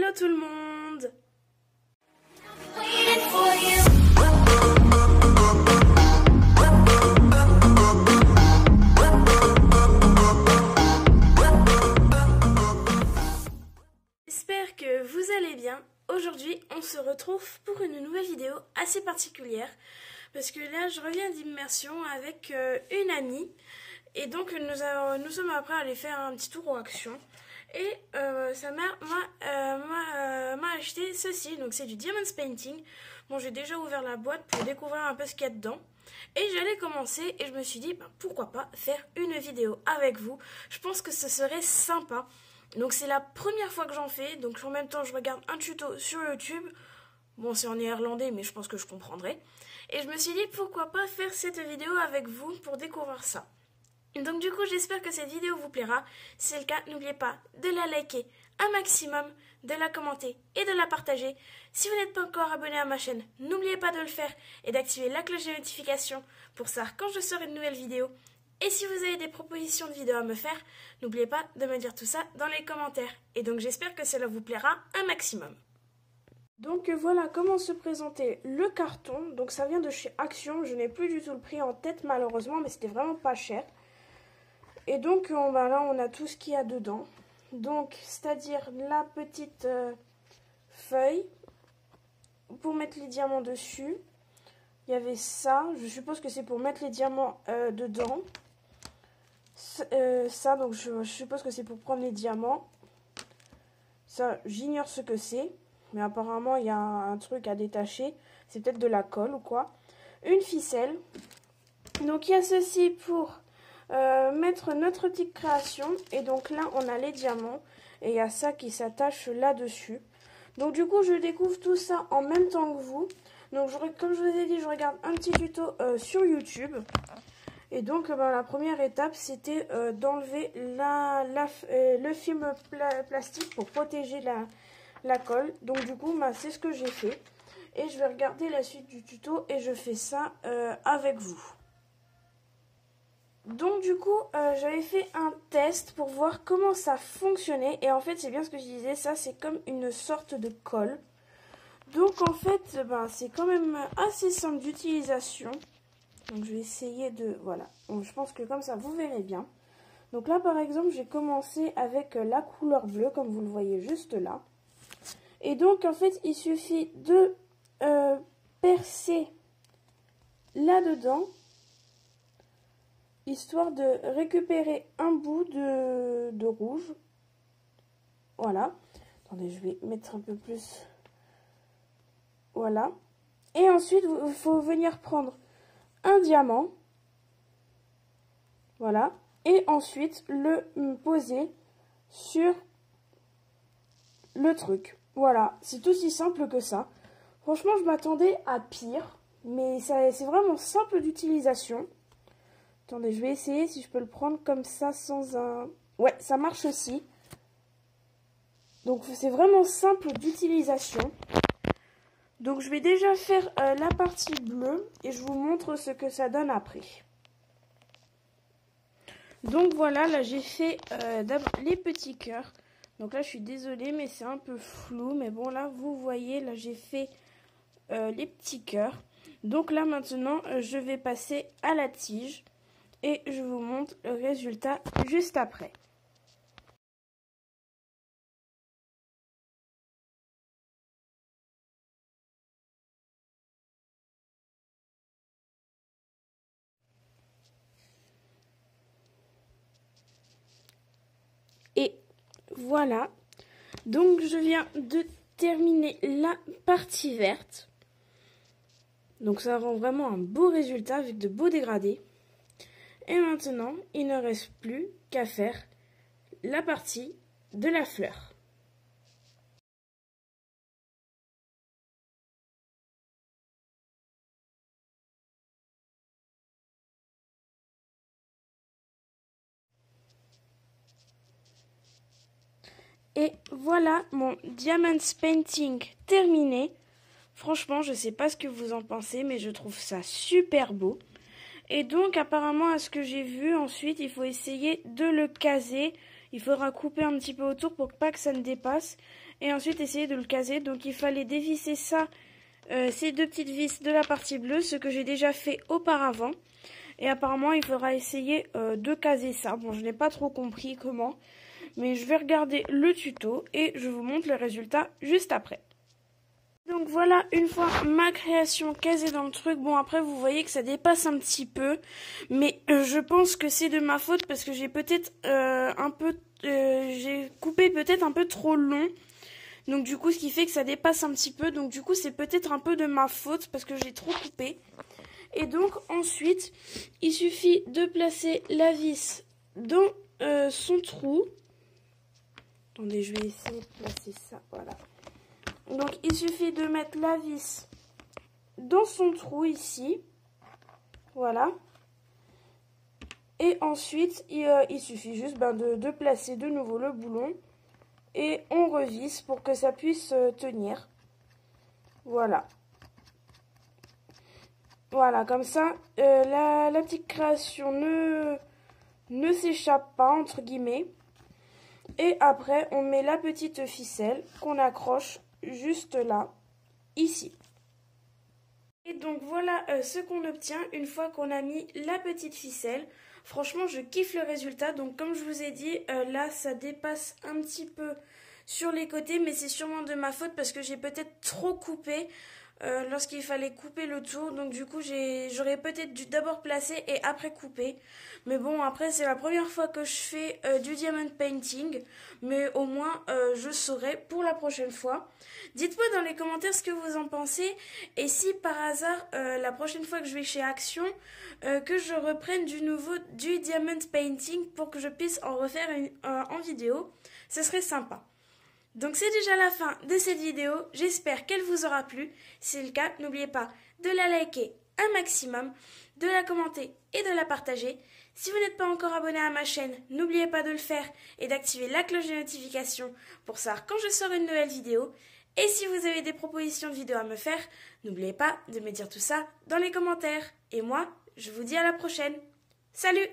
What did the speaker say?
Hello tout le monde! J'espère que vous allez bien. Aujourd'hui, on se retrouve pour une nouvelle vidéo assez particulière parce que là, je reviens d'immersion avec une amie et donc nous sommes après allés faire un petit tour aux Actions et sa mère m'a acheté ceci, donc c'est du Diamonds Painting. Bon, j'ai déjà ouvert la boîte pour découvrir un peu ce qu'il y a dedans et j'allais commencer et je me suis dit pourquoi pas faire une vidéo avec vous. Je pense que ce serait sympa. Donc c'est la première fois que j'en fais, donc en même temps je regarde un tuto sur YouTube. Bon, c'est en néerlandais mais je pense que je comprendrai. Et je me suis dit pourquoi pas faire cette vidéo avec vous pour découvrir ça. Donc du coup j'espère que cette vidéo vous plaira. Si c'est le cas, n'oubliez pas de la liker un maximum, de la commenter et de la partager. Si vous n'êtes pas encore abonné à ma chaîne, n'oubliez pas de le faire et d'activer la cloche de notification pour savoir quand je sors une nouvelle vidéo. Et si vous avez des propositions de vidéos à me faire, n'oubliez pas de me dire tout ça dans les commentaires. Et donc j'espère que cela vous plaira un maximum. Donc voilà comment se présentait le carton. Donc ça vient de chez Action. Je n'ai plus du tout le prix en tête malheureusement, mais c'était vraiment pas cher. Et donc là on a tout ce qu'il y a dedans. Donc c'est-à-dire la petite feuille pour mettre les diamants dessus. Il y avait ça. Je suppose que c'est pour mettre les diamants dedans. Ça, donc je suppose que c'est pour prendre les diamants. Ça, j'ignore ce que c'est. Mais apparemment, il y a un truc à détacher. C'est peut-être de la colle ou quoi. Une ficelle. Donc, il y a ceci pour mettre notre petite création. Et donc là, on a les diamants. Et il y a ça qui s'attache là-dessus. Donc, du coup, je découvre tout ça en même temps que vous. Donc, comme je vous ai dit, je regarde un petit tuto sur YouTube. Et donc la première étape c'était d'enlever le film plastique pour protéger la colle. Donc du coup c'est ce que j'ai fait. Et je vais regarder la suite du tuto et je fais ça avec vous. Donc du coup j'avais fait un test pour voir comment ça fonctionnait. Et en fait c'est bien ce que je disais, ça c'est comme une sorte de colle. Donc en fait c'est quand même assez simple d'utilisation. Donc je vais essayer de... Voilà, donc, je pense que comme ça vous verrez bien. Donc là par exemple j'ai commencé avec la couleur bleue comme vous le voyez juste là. Et donc en fait il suffit de percer là-dedans. Histoire de récupérer un bout de rouge. Voilà. Attendez, je vais mettre un peu plus. Voilà. Et ensuite il faut venir prendre un diamant, voilà, et ensuite le poser sur le truc. Voilà, c'est aussi simple que ça. Franchement, je m'attendais à pire, mais c'est vraiment simple d'utilisation. Attendez, je vais essayer si je peux le prendre comme ça sans un... Ouais, ça marche aussi. Donc, c'est vraiment simple d'utilisation. Donc je vais déjà faire la partie bleue et je vous montre ce que ça donne après. Donc voilà, là j'ai fait d'abord les petits cœurs. Donc là je suis désolée mais c'est un peu flou. Mais bon là vous voyez, là j'ai fait les petits cœurs. Donc là maintenant je vais passer à la tige et je vous montre le résultat juste après. Et voilà, donc je viens de terminer la partie verte. Donc ça rend vraiment un beau résultat avec de beaux dégradés. Et maintenant, il ne reste plus qu'à faire la partie de la fleur. Et voilà mon Diamonds Painting terminé. Franchement, je ne sais pas ce que vous en pensez, mais je trouve ça super beau. Et donc, apparemment, à ce que j'ai vu, ensuite, il faut essayer de le caser. Il faudra couper un petit peu autour pour pas que ça ne dépasse. et ensuite essayer de le caser. Donc il fallait dévisser ça, ces deux petites vis de la partie bleue, ce que j'ai déjà fait auparavant. Et apparemment il faudra essayer de caser ça. Bon, je n'ai pas trop compris comment, mais je vais regarder le tuto et je vous montre le résultat juste après. Donc voilà, une fois ma création casée dans le truc, bon après vous voyez que ça dépasse un petit peu, mais je pense que c'est de ma faute parce que j'ai peut-être j'ai coupé peut-être un peu trop long, donc du coup ce qui fait que ça dépasse un petit peu, donc du coup c'est peut-être un peu de ma faute parce que j'ai trop coupé. Et donc ensuite, il suffit de placer la vis dans son trou. Attendez, je vais essayer de placer ça, voilà. Donc il suffit de mettre la vis dans son trou ici, voilà. Et ensuite il suffit juste de placer de nouveau le boulon et on revisse pour que ça puisse tenir. Voilà. Voilà, comme ça la petite création ne s'échappe pas entre guillemets. Et après on met la petite ficelle qu'on accroche juste là, ici. Et donc voilà ce qu'on obtient une fois qu'on a mis la petite ficelle. Franchement je kiffe le résultat. Donc comme je vous ai dit, là ça dépasse un petit peu sur les côtés, mais c'est sûrement de ma faute parce que j'ai peut-être trop coupé lorsqu'il fallait couper le tour. Donc du coup j'aurais peut-être dû d'abord placer et après couper. Mais bon, après c'est la première fois que je fais du diamond painting, mais au moins je saurai pour la prochaine fois. Dites-moi dans les commentaires ce que vous en pensez et si par hasard la prochaine fois que je vais chez Action que je reprenne du diamond painting pour que je puisse en refaire en vidéo, ce serait sympa. Donc c'est déjà la fin de cette vidéo, j'espère qu'elle vous aura plu. Si c'est le cas, n'oubliez pas de la liker un maximum, de la commenter et de la partager. Si vous n'êtes pas encore abonné à ma chaîne, n'oubliez pas de le faire et d'activer la cloche de notification pour savoir quand je sors une nouvelle vidéo. Et si vous avez des propositions de vidéos à me faire, n'oubliez pas de me dire tout ça dans les commentaires. Et moi, je vous dis à la prochaine. Salut!